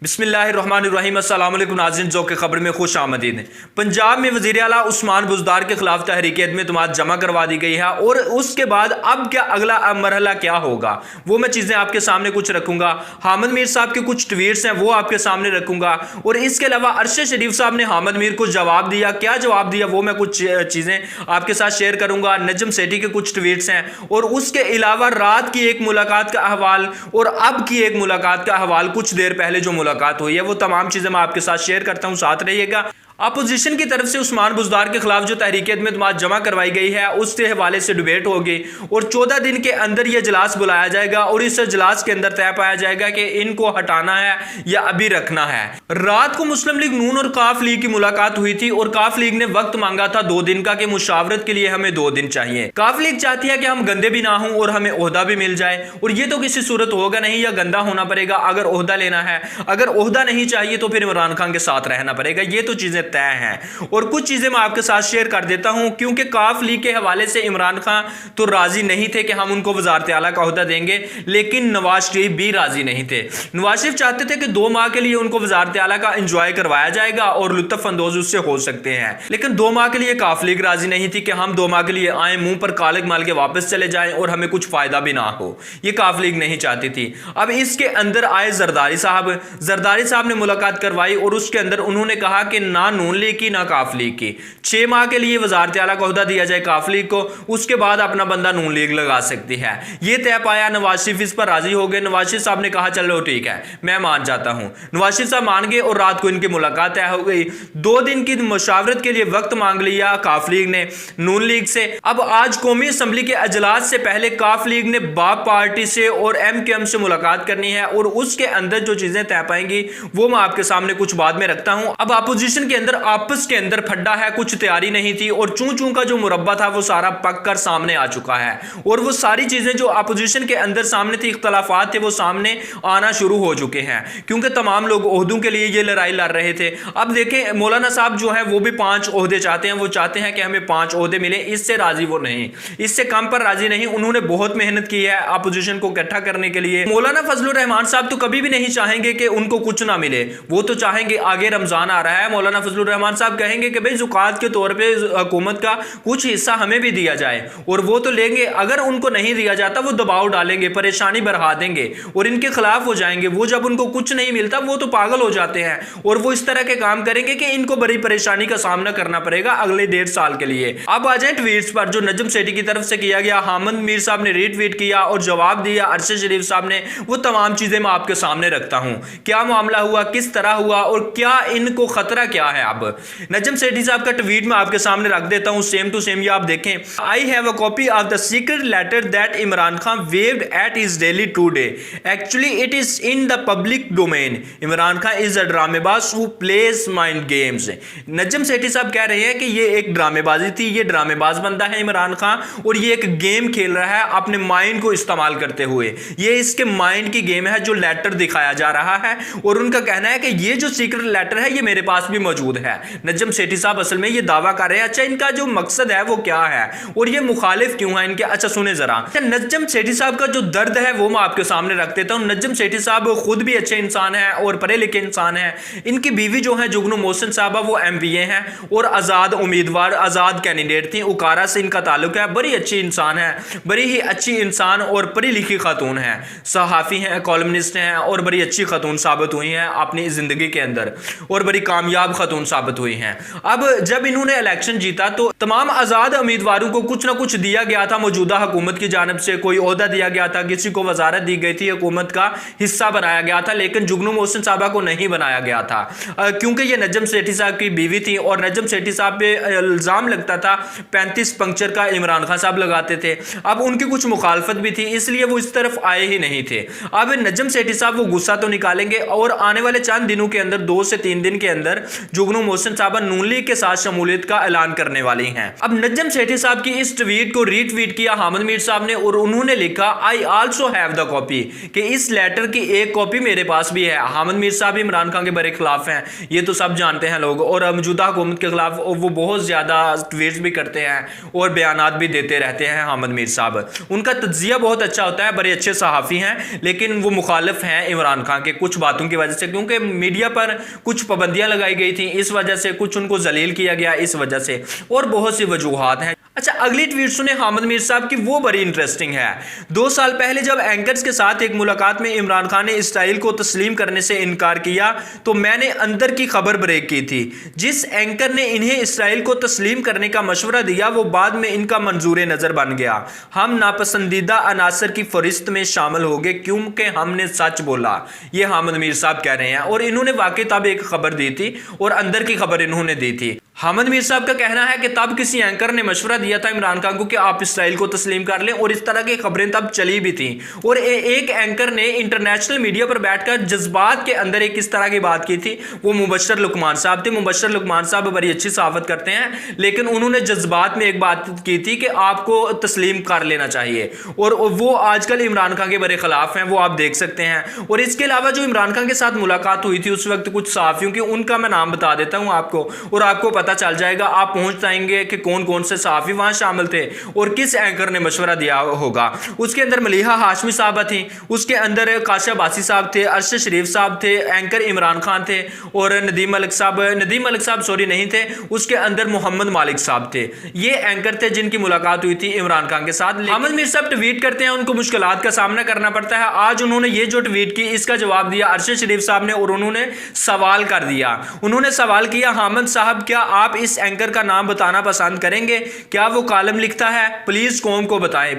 बिस्मिल्लाहिर्रहमानिर्रहीम अस्सलाम वालेकुम नाज़रीन, जो कि खबर में खुश आमदीद। पंजाब में वज़ीर आला उस्मान बुज़दार के खिलाफ तहरीक अदम जमा करवा दी गई है और उसके बाद अब क्या अगला मरहला क्या होगा वो मैं चीज़ें आपके सामने कुछ रखूंगा। हामिद मीर साहब के कुछ ट्वीट्स हैं वो आपके सामने रखूंगा और इसके अलावा अरशद शरीफ साहब ने हामिद मीर को जवाब दिया, क्या जवाब दिया वो मैं कुछ चीज़ें आपके साथ शेयर करूंगा। नजम सेठी के कुछ ट्वीट्स हैं और उसके अलावा रात की एक मुलाकात का अहवाल और अब की एक मुलाकात का अहवाल, कुछ देर पहले जो मुलाकात हुई है वो तमाम चीजें मैं आपके साथ शेयर करता हूं, साथ रहिएगा। अपोजिशन की तरफ से उस्मान बुज़दार के खिलाफ जो तहरीक अदम जमा करवाई गई है उसके हवाले से डिबेट होगी और 14 दिन के अंदर यह इजलास बुलाया जाएगा और इस इजलास के अंदर तय पाया जाएगा कि इनको हटाना है या अभी रखना है। रात को मुस्लिम लीग नून और काफ लीग की मुलाकात हुई थी और काफ लीग ने वक्त मांगा था 2 दिन का कि मुशावरत के लिए हमें 2 दिन चाहिए। काफ लीग चाहती है कि हम गंदे भी ना हों और हमें ओहदा भी मिल जाए और ये तो किसी सूरत होगा नहीं, या गंदा होना पड़ेगा अगर ओहदा लेना है। अगर ओहदा नहीं चाहिए तो फिर इमरान खान के साथ रहना पड़ेगा। ये तो चीजें तय हैं और कुछ चीजें मैं आपके साथ शेयर कर देता हूं क्योंकि काफ लीग के हवाले से इमरान खान तो राजी नहीं थे कि हम उनको वजारत आला का ओहदा देंगे, लेकिन नवाज शरीफ भी राजी नहीं थे। नवाज शरीफ चाहते थे कि 2 माह के लिए उनको वजारत आला का एंजॉय करवाया जाएगा और लुत्फ अंदोज उससे हो सकते हैं, लेकिन 2 माह के लिए काफ लीग राजी नहीं थी कि हम 2 माह के लिए आए, मुंह पर कालिक माल के वापस चले जाएं और हमें कुछ फायदा भी ना हो। ये काफ लीग नहीं चाहती थी। अब इसके अंदर आए जरदारी साहब ने मुलाकात करवाई और उसके अंदर उन्होंने कहा कि ना नून लीग की ना काफ लीग की 6 माह के लिए वजारत आला का ओहदा दिया जाए काफ लीग को, उसके बाद अपना बंदा नून लीग लगा सकती है। यह तय पाया। नवाज शरीफ इस पर राजी हो गए। नवाज शरीफ साहब ने कहा चलो ठीक है मैं मान जाता हूं। नवाज शरीफ साहब मान गए और रात को इनकी मुलाकात तय हो गई। 2 दिन की मुशावरत के लिए वक्त मांग लिया काफ लीग ने नून लीग से। अब आज कौमी असम्बली के अजलास से पहले काफ लीग ने बाप पार्टी से और MKM से मुलाकात करनी है और उसके अंदर जो चीजें तय पाएंगी वो मैं आपके सामने कुछ बाद में रखता हूं। अब अपोजिशन के अंदर आपस के अंदर फड्डा है, कुछ तैयारी नहीं थी और चूं चूं का जो मुरब्बा था वो सारा पक कर सामने आ चुका है और वो सारी चीजें जो अपोजिशन के अंदर सामने थी, इख्तलाफात थे, वो सामने आना शुरू हो चुके हैं क्योंकि तमाम लोग ओहदों के लिए ये लड़ाई लड़ रहे थे। अब देखें मौलाना साहब जो है वो भी 5 ओहदे चाहते हैं, वो चाहते हैं कि हमें 5 ओहदे मिले, इससे राजी वो नहीं, इससे कम पर राजी नहीं। उन्होंने बहुत मेहनत की है अपोजिशन को इकट्ठा करने के लिए। मौलाना फजलुर रहमान साहब तो कभी भी नहीं चाहेंगे कि उनको कुछ ना मिले, वो तो चाहेंगे, आगे रमजान आ रहा है, मौलाना फजलुर रहमान साहब कहेंगे कि भाई ज़ुकात के तौर पे हुकूमत का कुछ हिस्सा हमें भी दिया जाए और वो तो लेंगे। अगर उनको नहीं दिया जाता वो दबाव डालेंगे, परेशानी बढ़ा देंगे और इनके खिलाफ हो जाएंगे। वो जब उनको कुछ नहीं मिलता वो तो पागल हो जाते हैं और वो इस तरह के काम करेंगे कि इनको बड़ी परेशानी का सामना करना पड़ेगा अगले 1.5 साल के लिए। अब आ जाए ट्वीट्स पर जो नजम सेठी की तरफ से किया गया। हामिद मीर साहब ने रीट्वीट किया और जवाब दिया अरशद शरीफ साहब ने। वो तमाम चीजें मैं आपके सामने रखता हूं, क्या मामला हुआ, किस तरह हुआ और क्या इनको खतरा क्या है। अब नजम सेठी साहब का ट्वीट में आपके सामने रख देता हूं, सेम टू सेम ये आप देखें। I have a copy of the secret letter that Imran Khan waved at his Delhi today, actually it is in the public domain, Imran Khan is a ड्रामेबाज who plays mind games. Najam Sethi साहब कह रहे हैं कि ये एक ड्रामेबाजी थी, ये ड्रामेबाज बंदा है इमरान खान और ये एक गेम खेल रहा है अपने माइंड को इस्तेमाल करते हुए। ये इसके माइंड की गेम है जो लेटर दिखाया जा रहा है और उनका कहना है कि ये जो सीक्रेट लेटर है ये मेरे पास भी मौजूद है। नजम सेठी साहब असल में ये दावा कर रहे हैं। अच्छा इनका जो मकसद है वो क्या है और ये मुखालिफ क्यों है इनके, अच्छा सुने जरा। नजम सेठी साहब का जो दर्द है वो मैं आपके सामने रख देता हूं। नजम सेठी साहब खुद भी अच्छे इंसान है और पढ़े लिखे इंसान है। इनकी बीवी जो है जुगनू मोहसिन साहबा वो MBA हैं और आजाद उम्मीदवार, आजाद कैंडिडेट थी, उकारा से इनका ताल्लुक है। बड़ी अच्छी इंसान है, बड़ी ही अच्छी इंसान और पढ़ी लिखी खातून है, सहाफ़ी हैं, कॉलमनिस्ट हैं और बड़ी अच्छी खातून साबित हुई हैं अपनी जिंदगी के अंदर और बड़ी कामयाब खातून साबित हुई हैं। अब जब इन्होंने इलेक्शन जीता तो तमाम आजाद उम्मीदवारों को कुछ ना कुछ दिया गया था मौजूदा हुकूमत की जानिब से, कोई ओहदा दिया गया था, किसी को वजारत दी गई थी, हुकूमत का हिस्सा बनाया गया था, लेकिन जुगनू मोहसिन साहबा को नहीं बनाया गया था क्योंकि ये नजम सेठी साहब की बीवी थी और नजम सेठी साहब पे इल्जाम लगता था 35 पंक्चर का इमरान खान साहब लगाते थे। अब उनकी कुछ मुखालफत भी थी इसलिए वो इस तरफ आए ही नहीं थे। अब नजम सेठी साहब वो गुस्सा तो निकालेंगे और आने वाले चंद दिनों के अंदर 2 से 3 दिन के अंदर जुगनू मोहसिन साहबा नून लीग के साथ शमूलियत का ऐलान करने वाली हैं। अब नजम सेठी साहब की इस ट्वीट को रीट्वीट किया हामिद मीर साहब ने और उन्होंने लिखा I also have the copy, कि इस लेटर की एक कॉपी मेरे पास भी है। हामिद मीर साहब इमरान खान के बड़े खिलाफ हैं, ये तो सब जानते हैं लोग, और मौजूदा हुकूमत के खिलाफ वो बहुत ज्यादा ट्वीट्स भी करते हैं और बयानात भी देते रहते हैं। हामिद मीर साहब, उनका तज्जिया बहुत अच्छा होता है, बड़े अच्छे सहाफ़ी हैं, लेकिन वो मुखालिफ हैं इमरान खान के कुछ बातों की वजह से, क्योंकि मीडिया पर कुछ पाबंदियां लगाई गई थी इस वजह से, कुछ उनको जलील किया गया इस वजह से, और बहुत सी वजूहात हैं। अच्छा, अगली ट्वीट सुने हामिद मीर साहब की, वो बड़ी इंटरेस्टिंग है। 2 साल पहले जब एंकर्स के साथ एक मुलाकात में इमरान खान ने इसराइल को तस्लीम करने से इनकार किया तो मैंने अंदर की खबर ब्रेक की थी। जिस एंकर ने इन्हें इसराइल को तस्लीम करने का मशवरा दिया वो बाद में इनका मंजूर नजर बन गया। हम नापसंदीदा अनासर की फहरिस्त में शामिल हो गए क्योंकि हमने सच बोला। ये हामिद मीर साहब कह रहे हैं, और इन्होंने वाकई तब एक खबर दी थी और अंदर की खबर इन्होंने दी थी। हामिद मीर साहब का कहना है कि तब किसी एंकर ने मशवरा दिया था इमरान खान को कि आप इसराइल को तस्लीम कर लें, और इस तरह की खबरें तब चली भी थी। और एक एंकर ने इंटरनेशनल मीडिया पर बैठकर जज्बात के अंदर एक इस तरह की बात की थी, वो मुबशर लुकमान साहब थे। मुबशर लुकमान साहब बड़ी अच्छी सहाफत करते हैं, लेकिन उन्होंने जज्बात में एक बात की थी कि आपको तस्लीम कर लेना चाहिए, और वो आजकल इमरान खान के बड़े खिलाफ हैं, वो आप देख सकते हैं। और इसके अलावा जो इमरान खान के साथ मुलाकात हुई थी उस वक्त कुछ सहाफियों की, उनका मैं नाम बता देता हूं आपको, और आपको पता चल जाएगा, आप पहुंच जाएंगे कि कौन कौन से सहाफी वहां शामिल थे और किस एंकर ने मशवरा दिया होगा। उसके अंदर मलिहा हाशमी साहबा थी, उसके अंदर काशा बासी साहब थे, अरशद शरीफ साहब थे, एंकर इमरान खान थे, और नदीम मलिक साहब सॉरी नहीं थे, उसके अंदर मोहम्मद मालिक साहब थे। ये एंकर थे जिनकी मुलाकात हुई थी इमरान खान के साथ। हामिद मीर साहब ट्वीट करते हैं, उनको मुश्किलात का सामना करना पड़ता है। आज उन्होंने ये जो ट्वीट की इसका जवाब दिया अरशद शरीफ साहब ने, और उन्होंने सवाल कर दिया। उन्होंने सवाल किया, हामिद साहब क्या आप इस एंकर का नाम बताना पसंद करेंगे? क्या वो कॉलम लिखता है? प्लीज कौम को बताएं,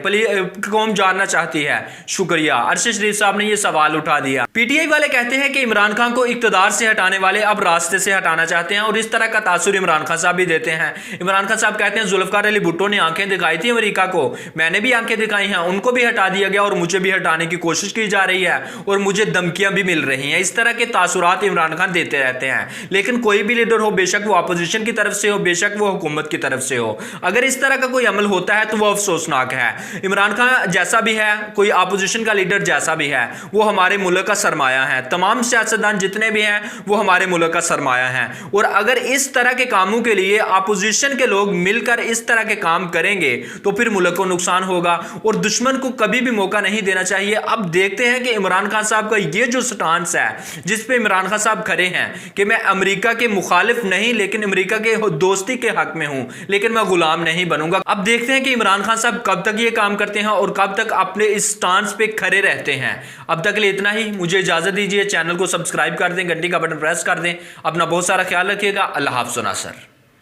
कौम जानना चाहती है। शुक्रिया। अरशद शरीफ साहब ने ये सवाल उठा दिया। पीटीआई वाले कहते हैं कि इमरान खान को इक्तदार से हटाने वाले अब रास्ते से हटाना चाहते हैं, और इस तरह का तासुर इमरान खान साहब भी देते हैं। इमरान खान साहब कहते हैं जुल्फकार अली भुट्टो ने आंखें दिखाई थी अमेरिका को, मैंने भी आंखें दिखाई हैं, उनको भी हटा दिया गया और मुझे भी हटाने की कोशिश की जा रही है और मुझे धमकियां भी मिल रही हैं। इस तरह के तासुरात इमरान खान देते रहते हैं। लेकिन कोई भी लीडर हो, बेशक वो अपोजिशन की तरफ से हो, बेशक वो हुकूमत की तरफ से हो, अगर इस तरह का कोई अमल होता है तो वो अफसोसनाक है। इमरान खान जैसा भी है, कोई अपोजिशन का लीडर जैसा भी है, वो हमारे मुल्क का सरमाया है। तमाम सियासतदान जितने भी हैं वो हमारे मुल्क का सरमाया है, और अगर इस तरह के कामों के लिए अपोजिशन के लोग मिलकर इस तरह के काम करेंगे तो फिर मुल्क को नुकसान होगा, और दुश्मन को कभी भी मौका नहीं देना चाहिए। अब देखते हैं कि इमरान खान साहब का ये जो स्टांस है जिस पे इमरान खान साहब खड़े हैं कि मैं अमेरिका के मुखालिफ नहीं लेकिन अमेरिका के दोस्ती के हक में हूं, लेकिन मैं गुलाम नहीं बनूंगा। अब देखते हैं कि इमरान खान साहब कब तक ये काम करते हैं और कब तक अपने इस स्टांस पे खड़े रहते हैं। अब तक के लिए इतना ही, मुझे इजाजत दीजिए। चैनल को सब्सक्राइब कर दें, घंटी का बटन प्रेस कर दें। अपना बहुत सारा ख्याल रखिएगा। अल्लाह हाफ़िज़ नासर।